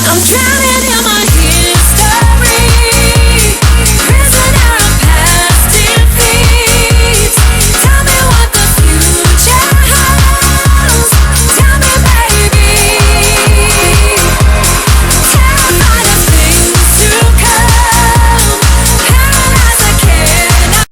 I'm drowning in my history, prisoner of past defeats. Tell me what the future holds. Tell me, baby. Terrified of things to come. Paralyzed, I cannot.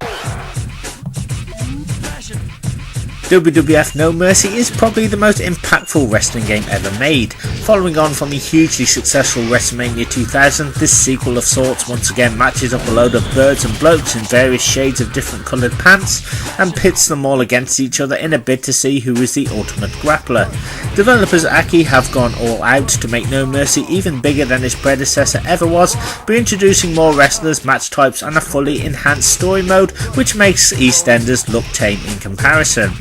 WWF No Mercy is probably the most impactful wrestling game ever made. Following on from the hugely successful WrestleMania 2000, this sequel of sorts once again matches up a load of birds and blokes in various shades of different coloured pants and pits them all against each other in a bid to see who is the ultimate grappler. Developers Aki have gone all out to make No Mercy even bigger than its predecessor ever was, by introducing more wrestlers, match types and a fully enhanced story mode, which makes EastEnders look tame in comparison.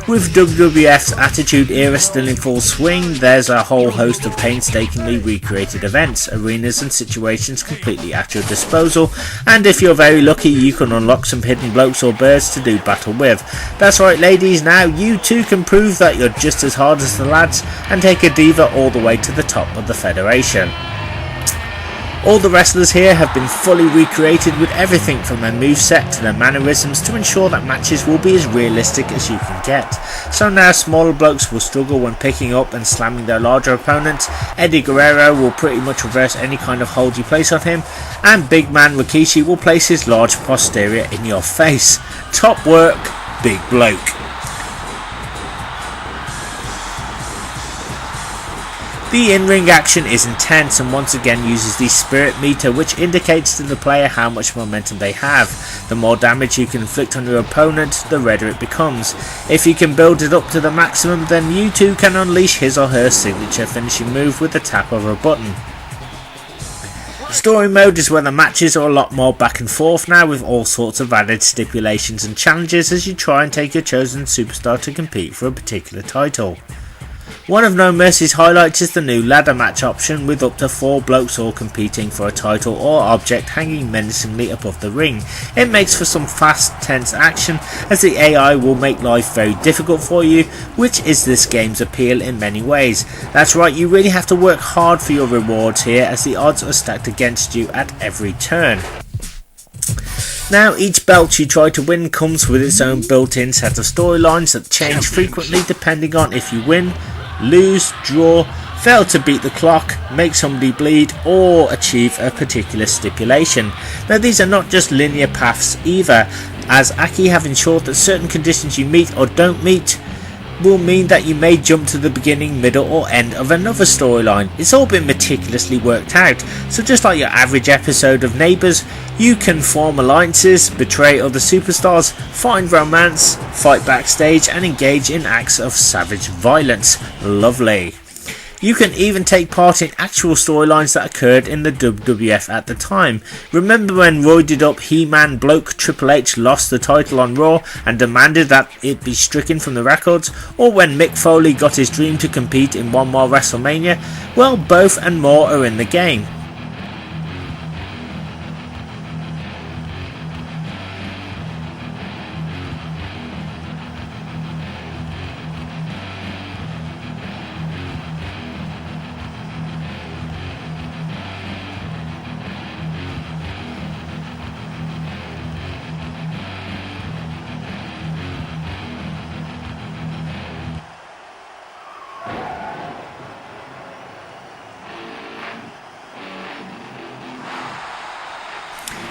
With WWF's Attitude Era still in full swing, there's a whole host of painstakingly recreated events, arenas and situations completely at your disposal, and if you're very lucky you can unlock some hidden blokes or birds to do battle with. That's right ladies, now you too can prove that you're just as hard as the lads and take a diva all the way to the top of the federation. All the wrestlers here have been fully recreated with everything from their moveset to their mannerisms to ensure that matches will be as realistic as you can get. So now smaller blokes will struggle when picking up and slamming their larger opponents, Eddie Guerrero will pretty much reverse any kind of hold you place on him, and big man Rikishi will place his large posterior in your face. Top work, big bloke. The in-ring action is intense and once again uses the spirit meter, which indicates to the player how much momentum they have. The more damage you can inflict on your opponent, the redder it becomes. If you can build it up to the maximum, then you too can unleash his or her signature finishing move with the tap of a button. Story mode is where the matches are a lot more back and forth now, with all sorts of added stipulations and challenges as you try and take your chosen superstar to compete for a particular title. One of No Mercy's highlights is the new ladder match option, with up to 4 blokes all competing for a title or object hanging menacingly above the ring. It makes for some fast, tense action, as the AI will make life very difficult for you, which is this game's appeal in many ways. That's right, you really have to work hard for your rewards here, as the odds are stacked against you at every turn. Now, each belt you try to win comes with its own built-in set of storylines that change frequently depending on if you win, lose, draw, fail to beat the clock, make somebody bleed, or achieve a particular stipulation. Now these are not just linear paths either, as Aki have ensured that certain conditions you meet or don't meet will mean that you may jump to the beginning, middle or end of another storyline. It's all been meticulously worked out, so just like your average episode of Neighbours, you can form alliances, betray other superstars, find romance, fight backstage and engage in acts of savage violence. Lovely. You can even take part in actual storylines that occurred in the WWF at the time. Remember when roided up He-Man bloke Triple H lost the title on Raw and demanded that it be stricken from the records? Or when Mick Foley got his dream to compete in one more WrestleMania? Well, both and more are in the game.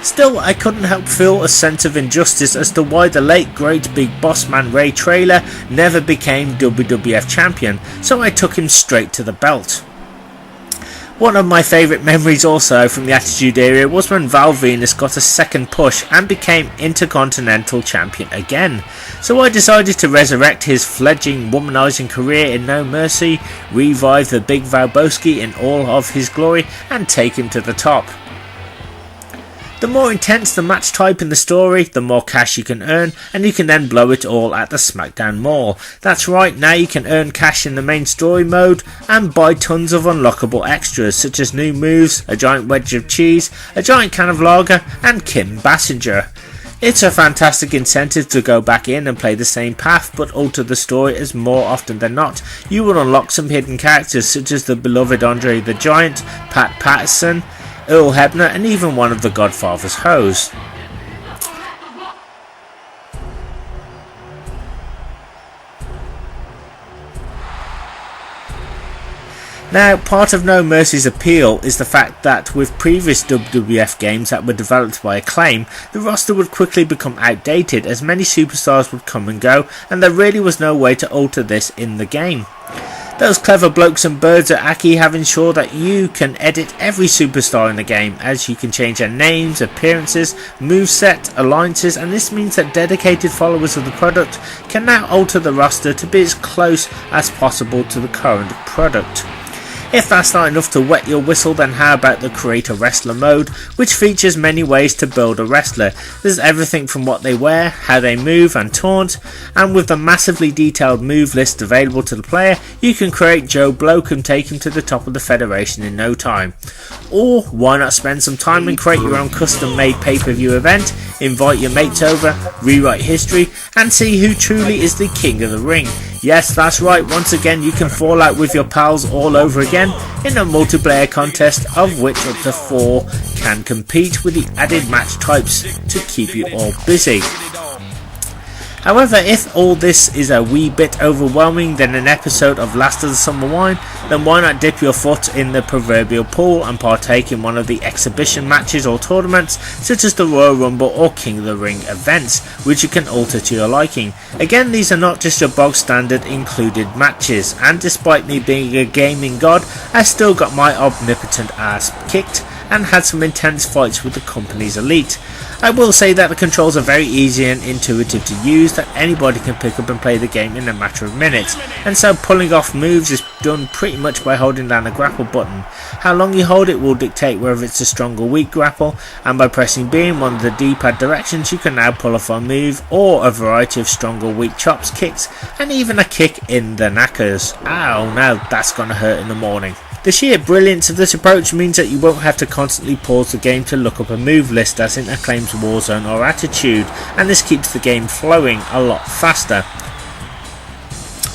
Still, I couldn't help feel a sense of injustice as to why the late great big boss man Ray Traylor never became WWF champion, so I took him straight to the belt. One of my favourite memories also from the Attitude Era was when Val Venus got a second push and became Intercontinental Champion again. So I decided to resurrect his fledgling womanising career in No Mercy, revive the Big Valboski in all of his glory and take him to the top. The more intense the match type in the story, the more cash you can earn, and you can then blow it all at the SmackDown Mall. That's right, now you can earn cash in the main story mode and buy tons of unlockable extras such as new moves, a giant wedge of cheese, a giant can of lager and Kim Basinger. It's a fantastic incentive to go back in and play the same path but alter the story, as more often than not you will unlock some hidden characters such as the beloved Andre the Giant, Pat Patterson, Earl Hebner and even one of the Godfather's hoes. Now, part of No Mercy's appeal is the fact that with previous WWF games that were developed by Acclaim, the roster would quickly become outdated as many superstars would come and go, and there really was no way to alter this in the game. Those clever blokes and birds at Aki have ensured that you can edit every superstar in the game, as you can change their names, appearances, moveset, alliances, and this means that dedicated followers of the product can now alter the roster to be as close as possible to the current product. If that's not enough to wet your whistle, then how about the Create a Wrestler mode, which features many ways to build a wrestler. There's everything from what they wear, how they move and taunt, and with the massively detailed move list available to the player, you can create Joe Bloke and take him to the top of the federation in no time. Or why not spend some time and create your own custom made pay-per-view event, invite your mates over, rewrite history, and see who truly is the king of the ring. Yes, that's right, once again you can fall out with your pals all over again in a multiplayer contest of which up to 4 can compete, with the added match types to keep you all busy. However, if all this is a wee bit overwhelming than an episode of Last of the Summer Wine, then why not dip your foot in the proverbial pool and partake in one of the exhibition matches or tournaments such as the Royal Rumble or King of the Ring events, which you can alter to your liking. Again, these are not just your bog standard included matches, and despite me being a gaming god, I still got my omnipotent ass kicked and had some intense fights with the company's elite. I will say that the controls are very easy and intuitive to use, that anybody can pick up and play the game in a matter of minutes, and so pulling off moves is done pretty much by holding down the grapple button. How long you hold it will dictate whether it's a strong or weak grapple, and by pressing B in one of the D-pad directions you can now pull off a move or a variety of strong or weak chops, kicks, and even a kick in the knackers. Ow, now that's gonna hurt in the morning. The sheer brilliance of this approach means that you won't have to constantly pause the game to look up a move list as in Acclaim's Warzone or Attitude, and this keeps the game flowing a lot faster.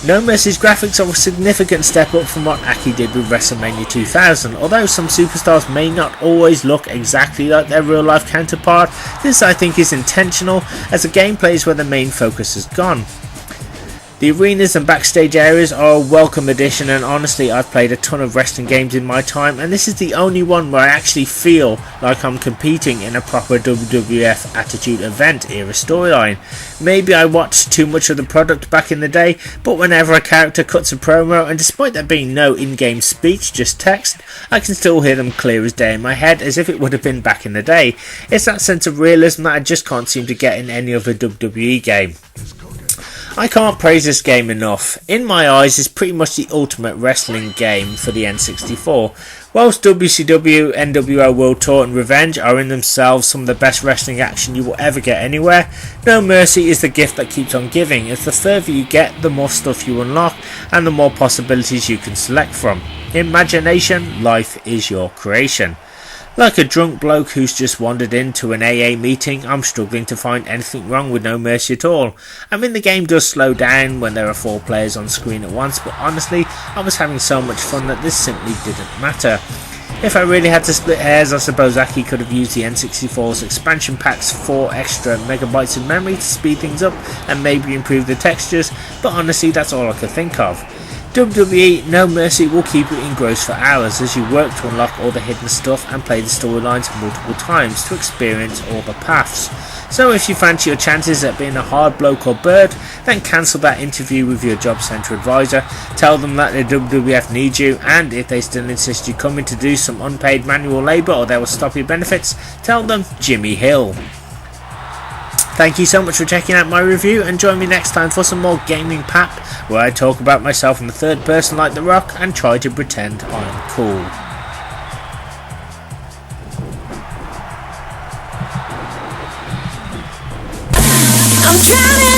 No Mercy's graphics are a significant step up from what Aki did with WrestleMania 2000, although some superstars may not always look exactly like their real life counterpart. This I think is intentional, as the gameplay is where the main focus has gone. The arenas and backstage areas are a welcome addition, and honestly I've played a ton of wrestling games in my time, and this is the only one where I actually feel like I'm competing in a proper WWF Attitude Event era storyline. Maybe I watched too much of the product back in the day, but whenever a character cuts a promo, and despite there being no in-game speech, just text, I can still hear them clear as day in my head as if it would have been back in the day. It's that sense of realism that I just can't seem to get in any other WWE game. I can't praise this game enough. In my eyes, it's pretty much the ultimate wrestling game for the N64. Whilst WCW, NWO World Tour and Revenge are in themselves some of the best wrestling action you will ever get anywhere, No Mercy is the gift that keeps on giving, as the further you get, the more stuff you unlock and the more possibilities you can select from. Imagination, life is your creation. Like a drunk bloke who's just wandered into an AA meeting, I'm struggling to find anything wrong with No Mercy at all. I mean, the game does slow down when there are 4 players on screen at once, but honestly, I was having so much fun that this simply didn't matter. If I really had to split hairs, I suppose Aki could have used the N64's expansion pack's 4 extra megabytes of memory to speed things up and maybe improve the textures, but honestly that's all I could think of. WWE No Mercy will keep you engrossed for hours as you work to unlock all the hidden stuff and play the storylines multiple times to experience all the paths. So if you fancy your chances at being a hard bloke or bird, then cancel that interview with your job centre advisor, tell them that the WWF needs you, and if they still insist you come in to do some unpaid manual labour or they will stop your benefits, tell them Jimmy Hill. Thank you so much for checking out my review, and join me next time for some more gaming pap, where I talk about myself in the third person like The Rock and try to pretend I'm cool. I'm drowning